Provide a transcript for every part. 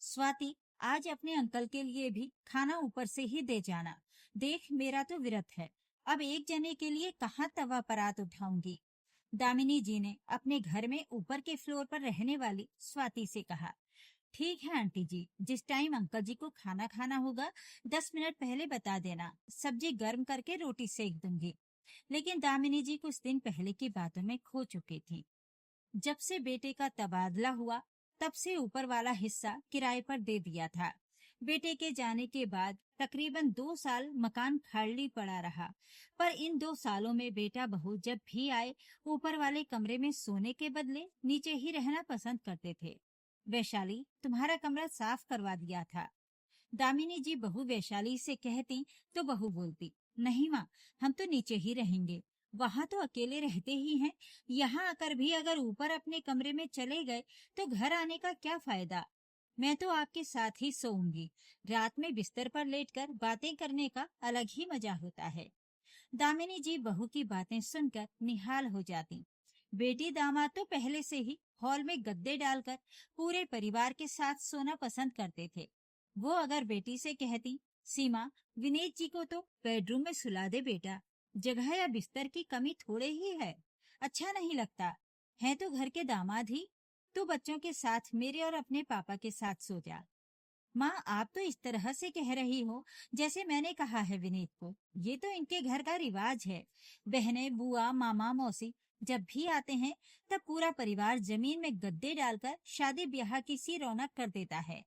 स्वाति, आज अपने अंकल के लिए भी खाना ऊपर से ही दे जाना। देख, मेरा तो व्रत है। अब एक जने के लिए कहाँ तवा परात उठाऊंगी। दामिनी जी ने अपने घर में ऊपर के फ्लोर पर रहने वाली स्वाति से कहा। ठीक है आंटी जी, जिस टाइम अंकल जी को खाना खाना होगा 10 मिनट पहले बता देना, सब्जी गर्म करके रोटी सेक दूंगी। लेकिन दामिनी जी कुछ दिन पहले की बातों में खो चुकी थी। जब से बेटे का तबादला हुआ, तब से ऊपर वाला हिस्सा किराए पर दे दिया था। बेटे के जाने के बाद तकरीबन 2 साल मकान खाली पड़ा रहा। पर इन 2 सालों में बेटा बहू जब भी आए, ऊपर वाले कमरे में सोने के बदले नीचे ही रहना पसंद करते थे। वैशाली, तुम्हारा कमरा साफ करवा दिया था। दामिनी जी बहू वैशाली से कहती तो बहू बोलती, नहीं माँ, हम तो नीचे ही रहेंगे। वहां तो अकेले रहते ही हैं। यहाँ आकर भी अगर ऊपर अपने कमरे में चले गए तो घर आने का क्या फायदा। मैं तो आपके साथ ही सोऊंगी। रात में बिस्तर पर लेटकर बातें करने का अलग ही मजा होता है। दामिनी जी बहू की बातें सुनकर निहाल हो जाती। बेटी दामाद तो पहले से ही हॉल में गद्दे डालकर पूरे परिवार के साथ सोना पसंद करते थे। वो अगर बेटी से कहती, सीमा, विनीत जी को तो बेडरूम में सुला दे बेटा, जगह या बिस्तर की कमी थोड़े ही है, अच्छा नहीं लगता। है तो घर के दामाद ही। तू बच्चों के साथ मेरे और अपने पापा के साथ सो जा। माँ, आप तो इस तरह से कह रही हो जैसे मैंने कहा है विनीत को। ये तो इनके घर का रिवाज है। बहनें, बुआ, मामा, मौसी जब भी आते हैं तब पूरा परिवार जमीन में गद्दे डालकर शादी ब्याह की सी रौनक कर देता है।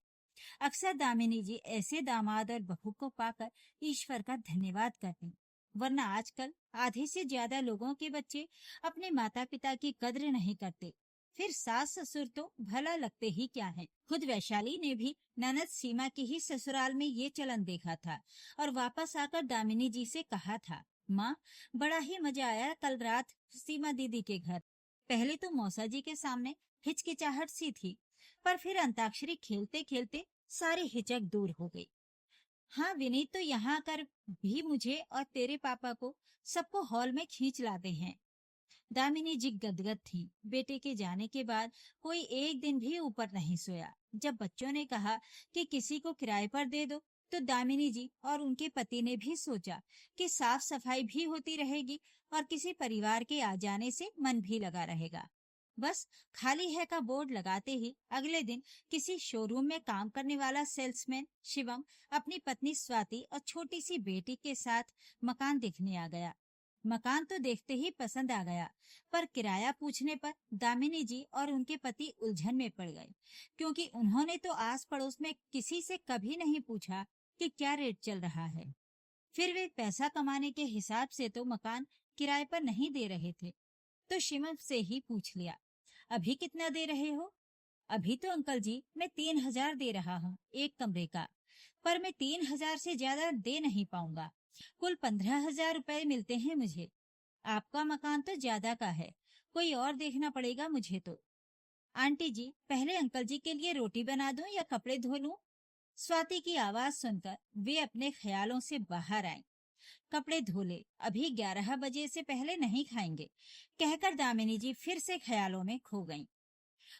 अक्सर दामिनी जी ऐसे दामाद और बहू को पाकर ईश्वर का धन्यवाद करती। वरना आजकल आधे से ज्यादा लोगों के बच्चे अपने माता पिता की कद्र नहीं करते। फिर सास ससुर तो भला लगते ही क्या है। खुद वैशाली ने भी ननद सीमा की ही ससुराल में ये चलन देखा था और वापस आकर दामिनी जी से कहा था, माँ, बड़ा ही मजा आया कल रात सीमा दीदी के घर। पहले तो मौसा जी के सामने हिचकिचाहट सी थी, पर फिर अंताक्षरी खेलते खेलते सारी हिचक दूर हो गई। हाँ, विनीत तो यहाँ आकर भी मुझे और तेरे पापा को सबको हॉल में खींच लाते हैं। दामिनी जी गदगद थी। बेटे के जाने के बाद कोई एक दिन भी ऊपर नहीं सोया। जब बच्चों ने कहा कि किसी को किराए पर दे दो, तो दामिनी जी और उनके पति ने भी सोचा कि साफ सफाई भी होती रहेगी और किसी परिवार के आ जाने से मन भी लगा रहेगा। बस खाली है का बोर्ड लगाते ही अगले दिन किसी शोरूम में काम करने वाला सेल्समैन शिवम अपनी पत्नी स्वाति और छोटी सी बेटी के साथ मकान देखने आ गया। मकान तो देखते ही पसंद आ गया, पर किराया पूछने पर दामिनी जी और उनके पति उलझन में पड़ गए, क्योंकि उन्होंने तो आस पड़ोस में किसी से कभी नहीं पूछा कि क्या रेट चल रहा है। फिर वे पैसा कमाने के हिसाब से तो मकान किराए पर नहीं दे रहे थे, तो शिवम से ही पूछ लिया, अभी कितना दे रहे हो? अभी तो अंकल जी मैं 3,000 दे रहा हूँ एक कमरे का, पर मैं 3,000 से ज्यादा दे नहीं पाऊंगा। कुल 15,000 रुपए मिलते हैं मुझे। आपका मकान तो ज्यादा का है, कोई और देखना पड़ेगा मुझे तो। आंटी जी, पहले अंकल जी के लिए रोटी बना दूं या कपड़े धो लूं? स्वाति की आवाज सुनकर वे अपने ख्यालों से बाहर आए। कपड़े धो ले, अभी 11 बजे से पहले नहीं खाएंगे, कहकर दामिनी जी फिर से ख्यालों में खो गईं।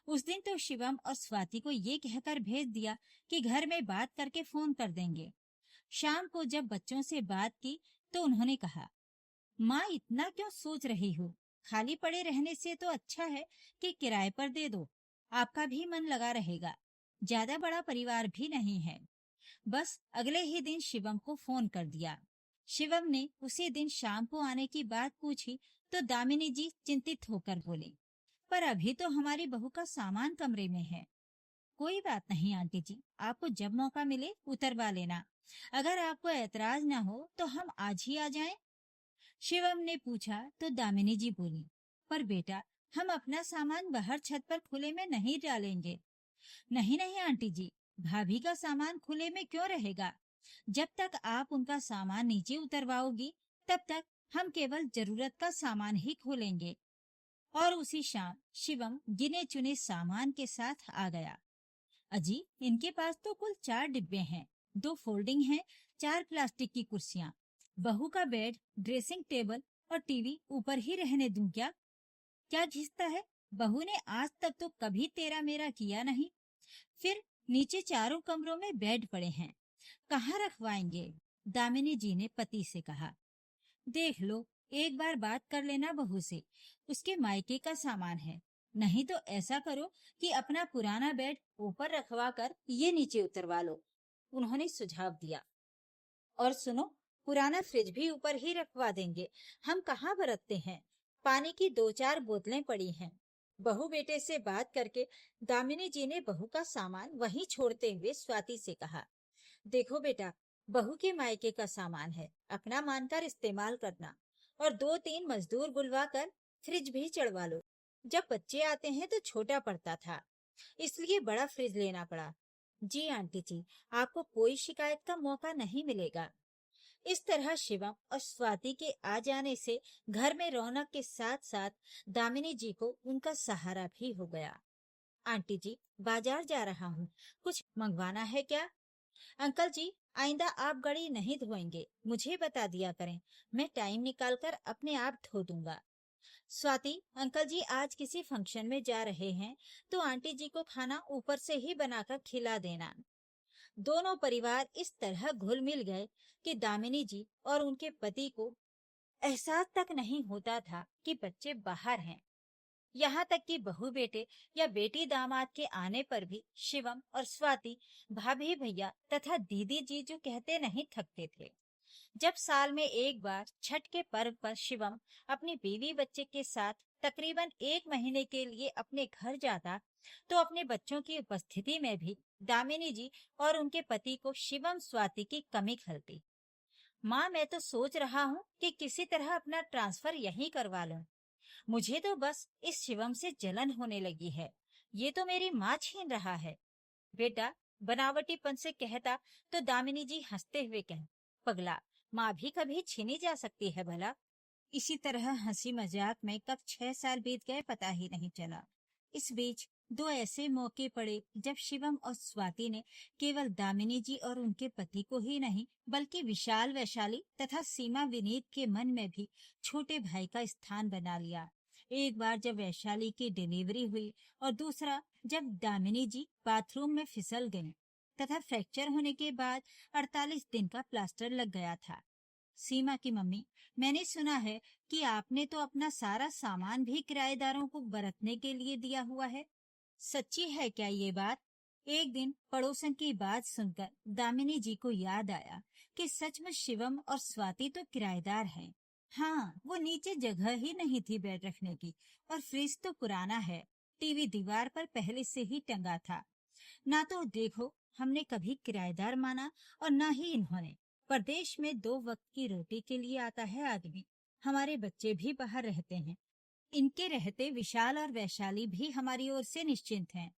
उस दिन तो शिवम और स्वाति को ये कहकर भेज दिया कि घर में बात करके फोन कर देंगे। शाम को जब बच्चों से बात की तो उन्होंने कहा, माँ, इतना क्यों सोच रही हो? खाली पड़े रहने से तो अच्छा है कि किराए पर दे दो, आपका भी मन लगा रहेगा। ज्यादा बड़ा परिवार भी नहीं है। बस अगले ही दिन शिवम को फोन कर दिया। शिवम ने उसी दिन शाम को आने की बात पूछी तो दामिनी जी चिंतित होकर बोले, पर अभी तो हमारी बहू का सामान कमरे में है। कोई बात नहीं आंटी जी, आपको जब मौका मिले उतरवा लेना। अगर आपको ऐतराज ना हो तो हम आज ही आ जाएं? शिवम ने पूछा तो दामिनी जी बोली, पर बेटा, हम अपना सामान बाहर छत पर खुले में नहीं डालेंगे। नहीं नहीं आंटी जी, भाभी का सामान खुले में क्यों रहेगा? जब तक आप उनका सामान नीचे उतरवाओगी, तब तक हम केवल जरूरत का सामान ही खोलेंगे। और उसी शाम शिवम गिने चुने सामान के साथ आ गया। अजी, इनके पास तो कुल 4 डिब्बे हैं, 2 फोल्डिंग हैं, 4 प्लास्टिक की कुर्सियां, बहू का बेड, ड्रेसिंग टेबल और टीवी ऊपर ही रहने दूं क्या? क्या घिसता है? बहू ने आज तक तो कभी तेरा मेरा किया नहीं। फिर नीचे चारों कमरों में बेड पड़े हैं, कहाँ रखवाएंगे? दामिनी जी ने पति से कहा। देख लो, एक बार बात कर लेना बहू से, उसके मायके का सामान है। नहीं तो ऐसा करो कि अपना पुराना बेड ऊपर रखवा कर ये नीचे उतरवा लो, उन्होंने सुझाव दिया। और सुनो, पुराना फ्रिज भी ऊपर ही रखवा देंगे, हम कहाँ बरतते हैं। पानी की 2-4 बोतलें पड़ी हैं। बहू बेटे से बात करके दामिनी जी ने बहू का सामान वहीं छोड़ते हुए स्वाति से कहा, देखो बेटा, बहू के मायके का सामान है, अपना मानकर इस्तेमाल करना। और 2-3 मजदूर बुलवा कर फ्रिज भी चढ़वा लो। जब बच्चे आते हैं तो छोटा पड़ता था, इसलिए बड़ा फ्रिज लेना पड़ा। जी आंटी जी, आपको कोई शिकायत का मौका नहीं मिलेगा। इस तरह शिवम और स्वाति के आ जाने से घर में रौनक के साथ साथ दामिनी जी को उनका सहारा भी हो गया। आंटी जी, बाजार जा रहा हूँ, कुछ मंगवाना है क्या? अंकल जी, आइंदा आप गाड़ी नहीं धोएंगे, मुझे बता दिया करें, मैं टाइम निकाल कर अपने आप धो दूंगा। स्वाति, अंकल जी आज किसी फंक्शन में जा रहे हैं, तो आंटी जी को खाना ऊपर से ही बनाकर खिला देना। दोनों परिवार इस तरह घुल मिल गए कि दामिनी जी और उनके पति को एहसास तक नहीं होता था कि बच्चे बाहर हैं। यहाँ तक कि बहू बेटे या बेटी दामाद के आने पर भी शिवम और स्वाति भाभी भैया तथा दीदी जी जो कहते नहीं थकते थे। जब साल में एक बार छठ के पर्व पर शिवम अपनी बीवी बच्चे के साथ तकरीबन 1 महीने के लिए अपने घर जाता, तो अपने बच्चों की उपस्थिति में भी दामिनी जी और उनके पति को शिवम स्वाति की कमी खलती। माँ, मैं तो सोच रहा हूँ कि किसी तरह अपना ट्रांसफर यहीं करवा लूं। मुझे तो बस इस शिवम से जलन होने लगी है, ये तो मेरी माँ छीन रहा है। बेटा, बनावटीपन से कहता तो दामिनी जी हंसते हुए कह, पगला, माँ भी कभी छीनी जा सकती है भला। इसी तरह हंसी मजाक में कब 6 साल बीत गए पता ही नहीं चला। इस बीच 2 ऐसे मौके पड़े जब शिवम और स्वाति ने केवल दामिनी जी और उनके पति को ही नहीं, बल्कि विशाल वैशाली तथा सीमा विनीत के मन में भी छोटे भाई का स्थान बना लिया। एक बार जब वैशाली की डिलीवरी हुई, और दूसरा जब दामिनी जी बाथरूम में फिसल गईं तथा फ्रैक्चर होने के बाद 48 दिन का प्लास्टर लग गया था। सीमा की मम्मी, मैंने सुना है कि आपने तो अपना सारा सामान भी किराएदारों को बरतने के लिए दिया हुआ है, सच्ची है क्या ये बात? एक दिन पड़ोसन की बात सुनकर दामिनी जी को याद आया कि सचमुच शिवम और स्वाति तो किराएदार हैं। हाँ, वो नीचे जगह ही नहीं थी बेड रखने की, और फ्रिज तो पुराना है, टीवी दीवार पर पहले से ही टंगा था। ना तो देखो हमने कभी किराएदार माना, और ना ही इन्होंने। परदेश में 2 वक्त की रोटी के लिए आता है आदमी, हमारे बच्चे भी बाहर रहते हैं, इनके रहते विशाल और वैशाली भी हमारी ओर से निश्चिंत हैं।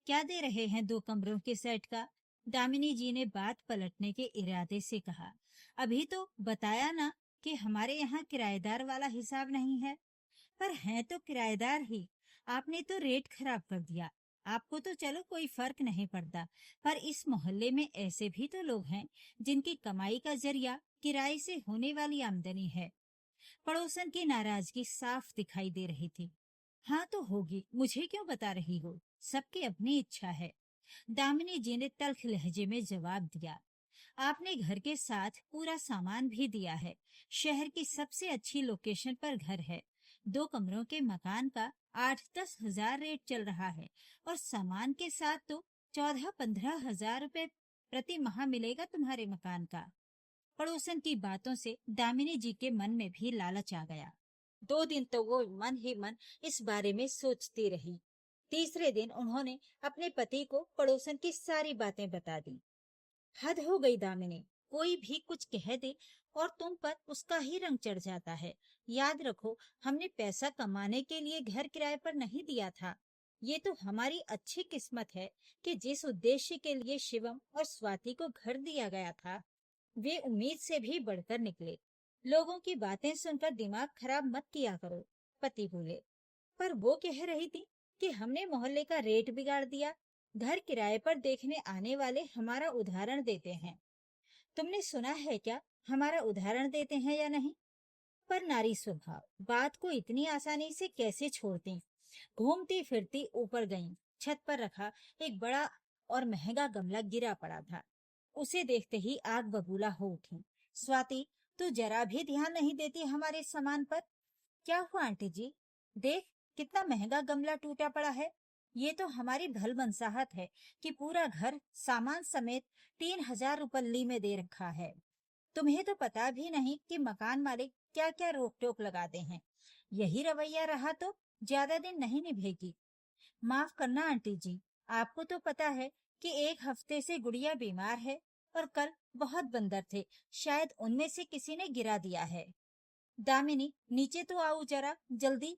क्या दे रहे हैं 2 कमरों के सेट का? दामिनी जी ने बात पलटने के इरादे से कहा। अभी तो बताया ना कि हमारे यहाँ किराएदार वाला हिसाब नहीं है। पर हैं तो किराएदार ही, आपने तो रेट खराब कर दिया। आपको तो चलो कोई फर्क नहीं पड़ता, पर इस मोहल्ले में ऐसे भी तो लोग हैं जिनकी कमाई का जरिया किराए से होने वाली आमदनी है। पड़ोसन की नाराजगी साफ दिखाई दे रही थी। हाँ तो होगी, मुझे क्यों बता रही हो, सबकी अपनी इच्छा है। दामिनी जी ने तल्ख लहजे में जवाब दिया। आपने घर के साथ पूरा सामान भी दिया है, शहर की सबसे अच्छी लोकेशन पर घर है। 2 कमरों के मकान का 8-10 हजार रेट चल रहा है, और सामान के साथ तो 14-15 हजार रुपए प्रति माह मिलेगा तुम्हारे मकान का। पड़ोसन की बातों से दामिनी जी के मन में भी लालच आ गया। 2 दिन तो वो मन ही मन इस बारे में सोचती रही। तीसरे दिन उन्होंने अपने पति को पड़ोसन की सारी बातें बता दी। हद हो गई दामिनी, कोई भी कुछ कह दे और तुम पर उसका ही रंग चढ़ जाता है। याद रखो, हमने पैसा कमाने के लिए घर किराए पर नहीं दिया था। ये तो हमारी अच्छी किस्मत है कि जिस उद्देश्य के लिए शिवम और स्वाति को घर दिया गया था, वे उम्मीद से भी बढ़कर निकले। लोगों की बातें सुनकर दिमाग खराब मत किया करो, पति बोले। पर वो कह रही थी कि हमने मोहल्ले का रेट बिगाड़ दिया, घर किराए पर देखने आने वाले हमारा उदाहरण देते हैं। तुमने सुना है क्या, हमारा उदाहरण देते हैं या नहीं? पर नारी स्वभाव बात को इतनी आसानी से कैसे छोड़ती। घूमती फिरती ऊपर गईं, छत पर रखा एक बड़ा और महंगा गमला गिरा पड़ा था। उसे देखते ही आग बबूला हो उठी। स्वाति, तू जरा भी ध्यान नहीं देती हमारे सामान पर। क्या हुआ आंटी जी? देख, कितना महंगा गमला टूटा पड़ा है। ये तो हमारी भलमनसाहत है कि पूरा घर सामान समेत 3,000 रुपल्ली में दे रखा है। तुम्हें तो पता भी नहीं कि मकान मालिक क्या क्या रोक टोक लगाते हैं। यही रवैया रहा तो ज्यादा दिन नहीं निभेगी। माफ करना आंटी जी, आपको तो पता है कि एक हफ्ते से गुड़िया बीमार है और कल बहुत बंदर थे, शायद उनमें से किसी ने गिरा दिया है। दामिनी, नीचे तो आओ जरा जल्दी।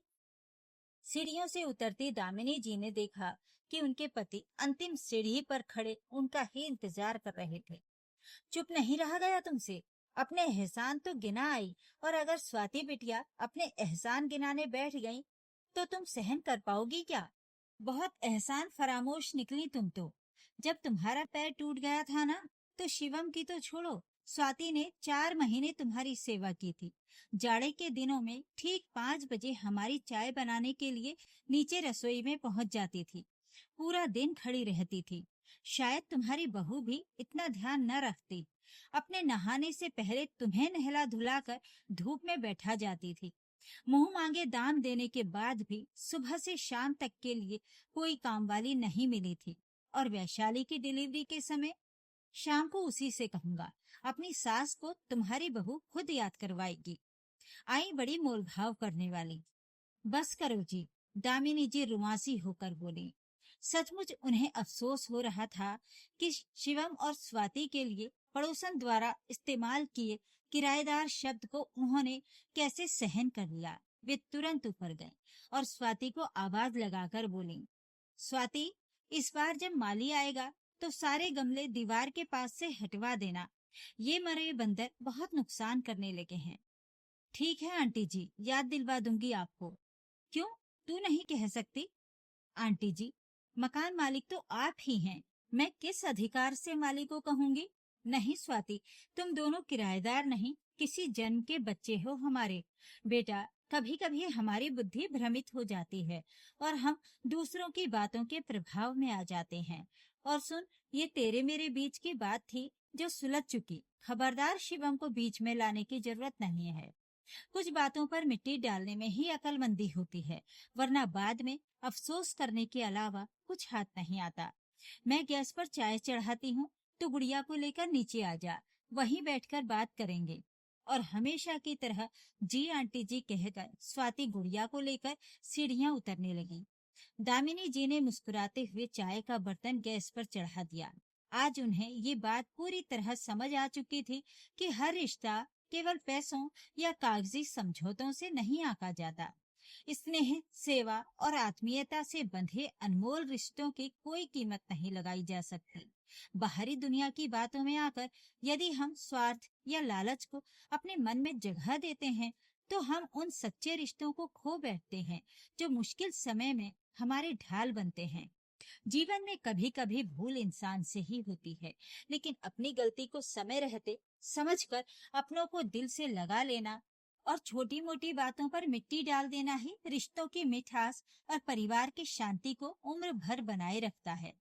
सीढ़ियों से उतरती दामिनी जी ने देखा कि उनके पति अंतिम सीढ़ी पर खड़े उनका ही इंतजार कर रहे थे। चुप नहीं रहा गया तुमसे? अपने एहसान तो गिना आई, और अगर स्वाति बिटिया अपने एहसान गिनाने बैठ गई तो तुम सहन कर पाओगी क्या? बहुत एहसान फरामोश निकली तुम तो। जब तुम्हारा पैर टूट गया था ना, तो शिवम की तो छोड़ो, स्वाति ने 4 महीने तुम्हारी सेवा की थी। जाड़े के दिनों में ठीक 5 बजे हमारी चाय बनाने के लिए नीचे रसोई में पहुंच जाती थी। पूरा दिन खड़ी रहती थी। शायद तुम्हारी बहू भी इतना ध्यान न रखती। अपने नहाने से पहले तुम्हें नहला धुलाकर धूप में बैठा जाती थी। मुंह मांगे दाम देने के बाद भी सुबह से शाम तक के लिए कोई कामवाली नहीं मिली थी। और वैशाली की डिलीवरी के समय शाम को उसी से कहूंगा, अपनी सास को तुम्हारी बहू खुद याद करवाएगी। आई बड़ी मोलभाव करने वाली। बस करो जी, दामिनी जी रुमासी होकर बोली। सचमुच उन्हें अफसोस हो रहा था कि शिवम और स्वाति के लिए पड़ोसन द्वारा इस्तेमाल किए किराएदार शब्द को उन्होंने कैसे सहन कर लिया। वे तुरंत ऊपर गए और स्वाति को आवाज लगाकर बोली, स्वाति, इस बार जब माली आएगा तो सारे गमले दीवार के पास से हटवा देना। ये मरे बंदर बहुत नुकसान करने लगे हैं। ठीक है आंटी जी, याद दिलवा दूंगी आपको। क्यों, तू नहीं कह सकती? आंटी जी, मकान मालिक तो आप ही हैं। मैं किस अधिकार से मालिक को कहूंगी? नहीं स्वाति, तुम दोनों किराएदार नहीं, किसी जन्म के बच्चे हो हमारे। बेटा, कभी कभी हमारी बुद्धि भ्रमित हो जाती है और हम दूसरों की बातों के प्रभाव में आ जाते हैं। और सुन, ये तेरे मेरे बीच की बात थी जो सुलझ चुकी। खबरदार, शिवम को बीच में लाने की जरूरत नहीं है। कुछ बातों पर मिट्टी डालने में ही अक्लमंदी होती है, वरना बाद में अफसोस करने के अलावा कुछ हाथ नहीं आता। मैं गैस पर चाय चढ़ाती हूँ, तो गुड़िया को लेकर नीचे आ जा, वहीं बैठकर बात करेंगे। और हमेशा की तरह जी आंटी जी कहकर स्वाति गुड़िया को लेकर सीढ़ियां उतरने लगी। दामिनी जी ने मुस्कुराते हुए चाय का बर्तन गैस पर चढ़ा दिया। आज उन्हें ये बात पूरी तरह समझ आ चुकी थी कि हर रिश्ता केवल पैसों या कागजी समझौतों से नहीं आंका जाता। स्नेह, सेवा और आत्मीयता से बंधे अनमोल रिश्तों की कोई कीमत नहीं लगाई जा सकती। बाहरी दुनिया की बातों में आकर यदि हम स्वार्थ या लालच को अपने मन में जगह देते हैं, तो हम उन सच्चे रिश्तों को खो बैठते हैं जो मुश्किल समय में हमारे ढाल बनते हैं। जीवन में कभी कभी भूल इंसान से ही होती है, लेकिन अपनी गलती को समय रहते समझकर अपनों को दिल से लगा लेना और छोटी मोटी बातों पर मिट्टी डाल देना ही रिश्तों की मिठास और परिवार की शांति को उम्र भर बनाए रखता है।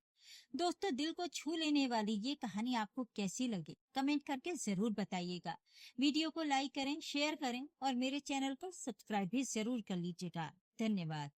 दोस्तों, दिल को छू लेने वाली ये कहानी आपको कैसी लगी, कमेंट करके जरूर बताइएगा। वीडियो को लाइक करें, शेयर करें और मेरे चैनल को सब्सक्राइब भी जरूर कर लीजिएगा। धन्यवाद।